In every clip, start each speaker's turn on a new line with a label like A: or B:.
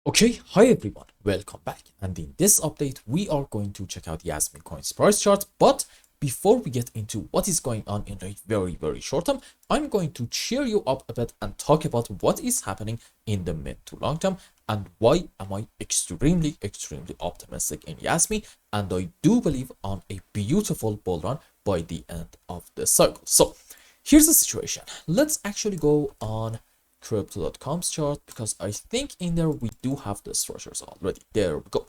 A: Okay, hi everyone, welcome back. And in this update, we are going to check out Jasmy coin's price chart. But before we get into what is going on in a very short term, I'm going to cheer you up a bit and talk about what is happening in the mid to long term and why am I extremely optimistic in Jasmy. And I do believe on a beautiful bull run by the end of the cycle. So here's the situation. Let's actually go on crypto.com's chart because I think in there we do have the structures already. There we go.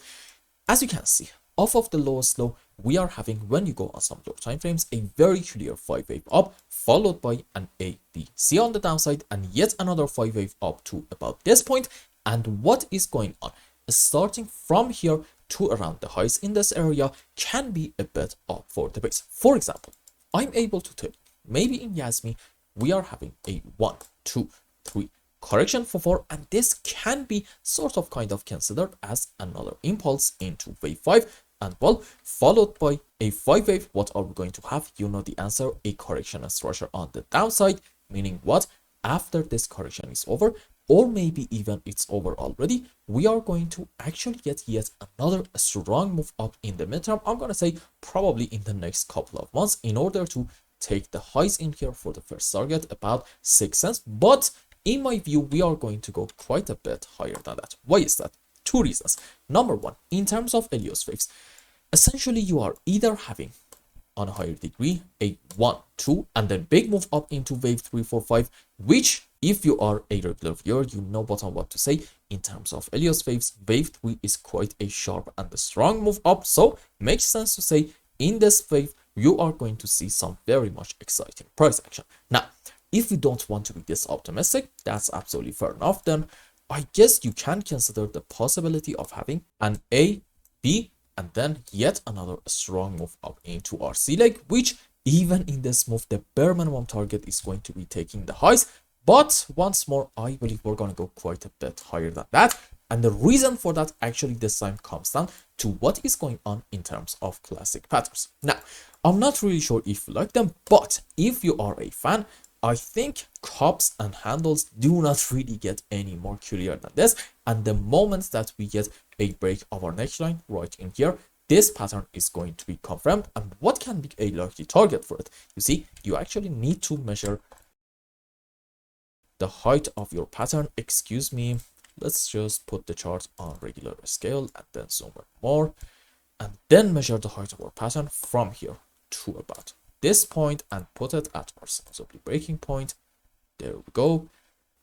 A: As you can see, off of the lowest low, we are having, when you go on some lower time frames, a very clear 5-wave up, followed by an A, B, C on the downside, and yet another 5-wave up to about this point. And what is going on? Starting from here to around the highs in this area can be a bit up for the base. For example, I'm able to tell you, maybe in Jasmy, we are having a 1, 2, 3 correction for 4, and this can be sort of kind of considered as another impulse into wave 5, and well, followed by a 5 wave. What are we going to have? You know the answer, a correction and structure on the downside, meaning what? After this correction is over, or maybe even it's over already, we are going to actually get yet another strong move up in the midterm. I'm gonna say probably in the next couple of months, in order to take the highs in here for the first target about 6 cents. But in my view, we are going to go quite a bit higher than that. Why is that? Two reasons. Number one, in terms of Elliott waves, essentially you are either having on a higher degree a 1, 2, and then big move up into wave 3, 4, 5, which if you are a regular viewer, you know what to say in terms of Elliott waves. Wave 3 is quite a sharp and a strong move up, so makes sense to say in this wave you are going to see some very much exciting price action. Now, if you don't want to be this optimistic, that's absolutely fair enough. Then I guess you can consider the possibility of having an A, B, and then yet another strong move up into our C leg, which even in this move, the bare minimum target is going to be taking the highs. But once more, I believe we're going to go quite a bit higher than that. And the reason for that actually this time comes down to what is going on in terms of classic patterns. Now, I'm not really sure if you like them, but if you are a fan, I think cups and handles do not really get any more clear than this. And the moment that we get a break of our neckline right in here, this pattern is going to be confirmed. And what can be a likely target for it? You see, you actually need to measure the height of your pattern. Excuse me. Let's just put the chart on regular scale and then zoom in more. And then measure the height of our pattern from here to about this point and put it at our supposedly breaking point. There we go.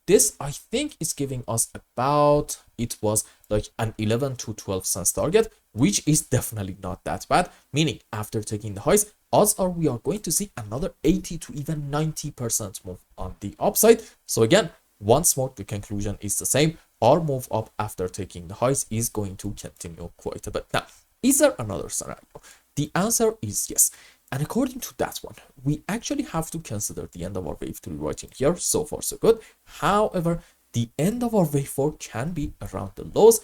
A: This I think is giving us about, it was like an 11 to 12 cents target, which is definitely not that bad, meaning after taking the highs, odds are we are going to see another 80 to even 90% move on the upside. So again, once more, the conclusion is the same. Our move up after taking the highs is going to continue quite a bit. Now, is there another scenario? The answer is yes. And according to that one, we actually have to consider the end of our wave 3 right in here. So far, so good. However, the end of our wave 4 can be around the lows,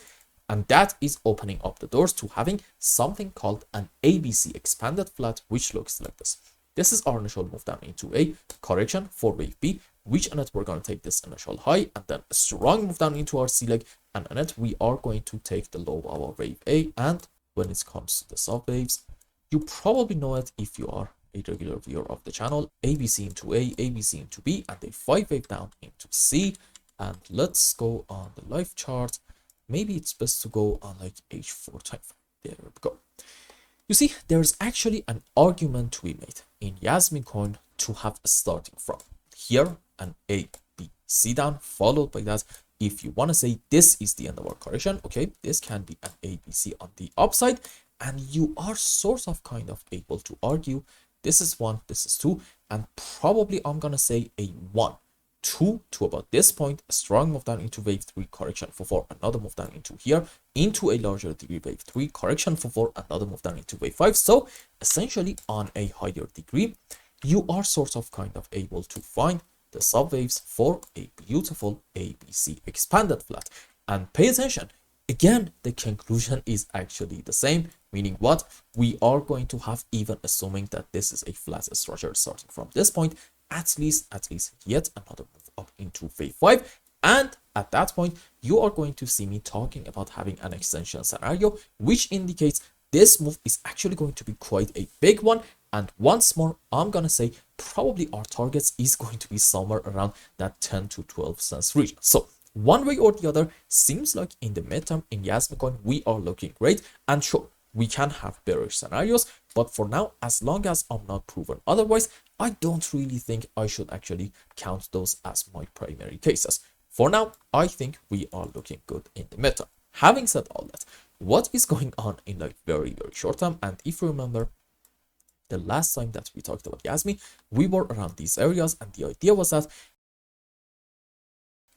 A: and that is opening up the doors to having something called an ABC expanded flat, which looks like this. This is our initial move down into a correction for wave B, which in it we're going to take this initial high and then a strong move down into our C leg, and in it we are going to take the low of our wave A. And when it comes to the sub waves, you probably know it if you are a regular viewer of the channel. ABC into A, ABC into B, and a 5-wave down into C. And let's go on the live chart. Maybe it's best to go on like H4 time frame. There we go. You see, there's actually an argument to be made in Jasmy coin to have a starting from here, an A, B, C down, followed by that. If you want to say this is the end of our correction, okay, this can be an A, B, C on the upside. And you are sort of kind of able to argue this is 1, this is 2, and probably I'm gonna say a 1, 2 to about this point, a strong move down into wave 3, correction for 4, another move down into here, into a larger degree wave 3, correction for 4, another move down into wave 5. So essentially on a higher degree, you are sort of kind of able to find the subwaves for a beautiful ABC expanded flat. And pay attention, again, the conclusion is actually the same, meaning what? We are going to have, even assuming that this is a flat structure starting from this point, at least yet another move up into wave 5. And at that point, you are going to see me talking about having an extension scenario, which indicates this move is actually going to be quite a big one. And once more, I'm gonna say probably our targets is going to be somewhere around that 10 to 12 cents region. So one way or the other, seems like in the midterm in Jasmy coin, we are looking great. And sure, we can have bearish scenarios, but for now, as long as I'm not proven otherwise, I don't really think I should actually count those as my primary cases. For now, I think we are looking good in the midterm. Having said all that, what is going on in like very short term? And if you remember, the last time that we talked about Jasmy, we were around these areas, and the idea was that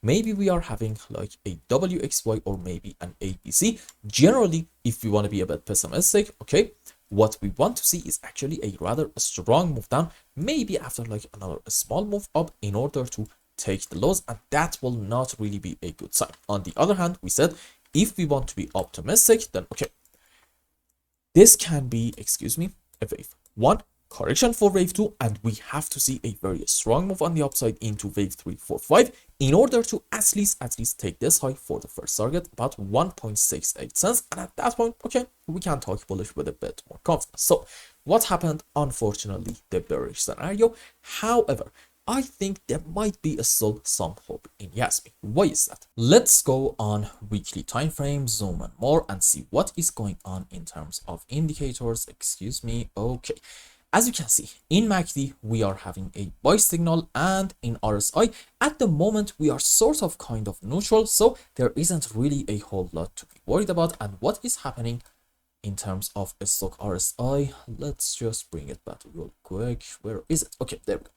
A: maybe we are having like a WXY or maybe an ABC. Generally, if we want to be a bit pessimistic, okay, what we want to see is actually a rather strong move down, maybe after like another small move up in order to take the lows, and that will not really be a good sign. On the other hand, we said if we want to be optimistic, then okay, this can be, excuse me, a wave 1, correction for wave 2, and we have to see a very strong move on the upside into wave 3, 4, 5 in order to at least take this high for the first target, about 1.68 cents. And at that point, okay, we can talk bullish with a bit more confidence. So what happened? Unfortunately, the bearish scenario. However, I think there might be still some hope in Jasmy. Why is that? Let's go on weekly time frame, zoom in more, and see what is going on in terms of indicators. Excuse me. Okay. As you can see, in MACD, we are having a buy signal, and in RSI, at the moment, we are sort of kind of neutral, so there isn't really a whole lot to be worried about. And what is happening in terms of a stock RSI? Let's just bring it back real quick. Where is it? Okay, there we go.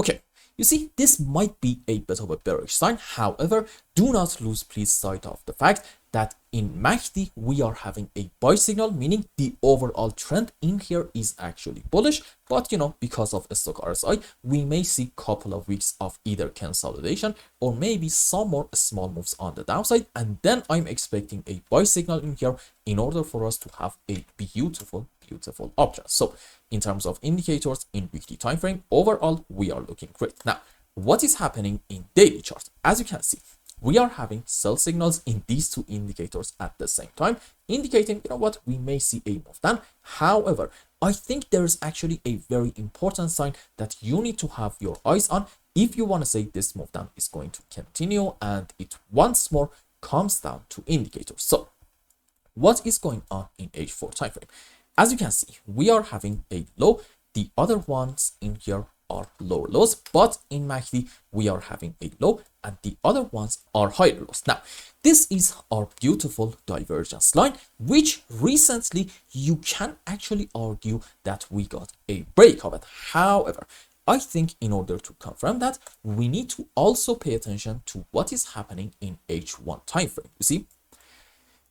A: Okay, you see, this might be a bit of a bearish sign. However, do not lose please sight of the fact that in MACD, we are having a buy signal, meaning the overall trend in here is actually bullish. But, you know, because of a stock RSI, we may see a couple of weeks of either consolidation or maybe some more small moves on the downside. And then I'm expecting a buy signal in here in order for us to have a beautiful option. So in terms of indicators in weekly time frame, overall, we are looking great. Now, what is happening in daily chart? As you can see, we are having sell signals in these two indicators at the same time, indicating, you know what, we may see a move down. However, I think there is actually a very important sign that you need to have your eyes on if you want to say this move down is going to continue and it once more comes down to indicators. So what is going on in H4 time frame? As you can see, we are having a low. The other ones in here are lower lows, but in MACD, we are having a low and the other ones are higher lows. Now, this is our beautiful divergence line, which recently you can actually argue that we got a break of it. However, I think in order to confirm that, we need to also pay attention to what is happening in H1 time frame. You see,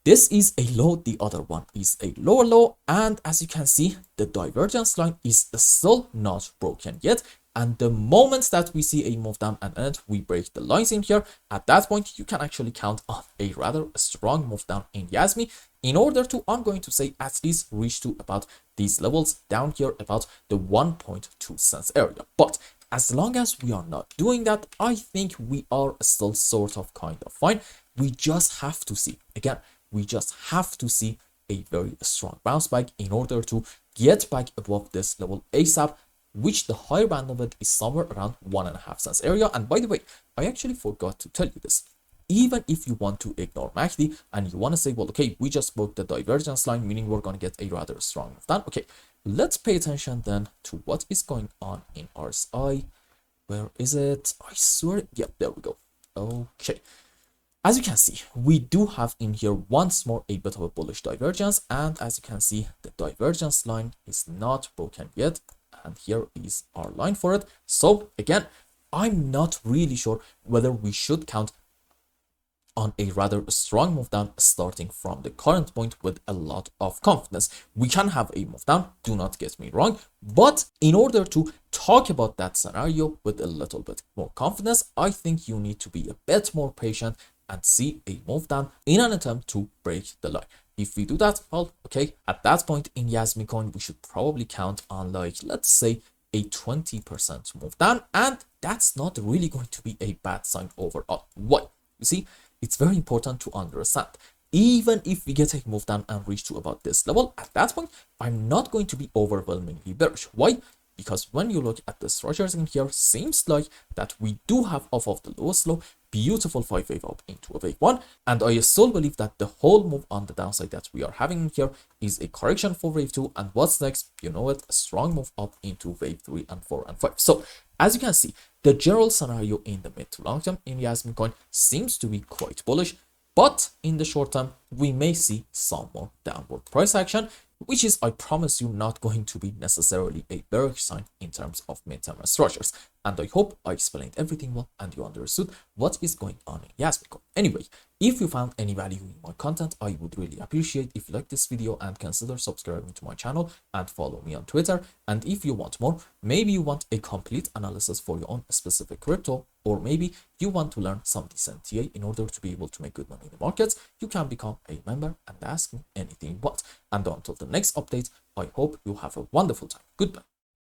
A: this is a low, the other one is a lower low, and as you can see, the divergence line is still not broken yet. And the moment that we see a move down and then we break the lines in here, at that point, you can actually count on a rather strong move down in Jasmy in order to, I'm going to say, at least reach to about these levels down here, about the 1.2 cents area. But as long as we are not doing that, I think we are still sort of kind of fine. We just have to see, again, we just have to see a very strong bounce back in order to get back above this level ASAP, which the higher band of it is somewhere around 1.5 cents area. And by the way, I actually forgot to tell you this. Even if you want to ignore MACD and you want to say, well, okay, we just broke the divergence line, meaning we're going to get a rather strong move down. Okay, let's pay attention then to what is going on in RSI. Where is it? I swear, yeah, there we go. Okay. As you can see, we do have in here once more a bit of a bullish divergence, and as you can see, the divergence line is not broken yet, and here is our line for it. So again, I'm not really sure whether we should count on a rather strong move down starting from the current point with a lot of confidence. We can have a move down, do not get me wrong, but in order to talk about that scenario with a little bit more confidence, I think you need to be a bit more patient and see a move down in an attempt to break the line. If we do that, well, okay, at that point in Jasmy coin, we should probably count on, like, let's say a 20% move down, and that's not really going to be a bad sign overall. Why? You see, it's very important to understand. Even if we get a move down and reach to about this level, at that point, I'm not going to be overwhelmingly bearish. Why? Because when you look at the structures in here, seems like that we do have off of the lowest low, beautiful 5 wave up into a wave 1, and I still believe that the whole move on the downside that we are having in here is a correction for wave 2, and what's next? You know it, a strong move up into wave 3 and 4 and 5. So as you can see, the general scenario in the mid to long term in Jasmy coin seems to be quite bullish, but in the short term, we may see some more downward price action, which is, I promise you, not going to be necessarily a bearish sign in terms of midterm structures. And I hope I explained everything well and you understood what is going on in Jasmy coin. Anyway, if you found any value in my content, I would really appreciate if you like this video and consider subscribing to my channel and follow me on Twitter. And if you want more, maybe you want a complete analysis for your own specific crypto, or maybe you want to learn some decent TA in order to be able to make good money in the markets, you can become a member and ask me anything you want. And until the next update, I hope you have a wonderful time. Goodbye.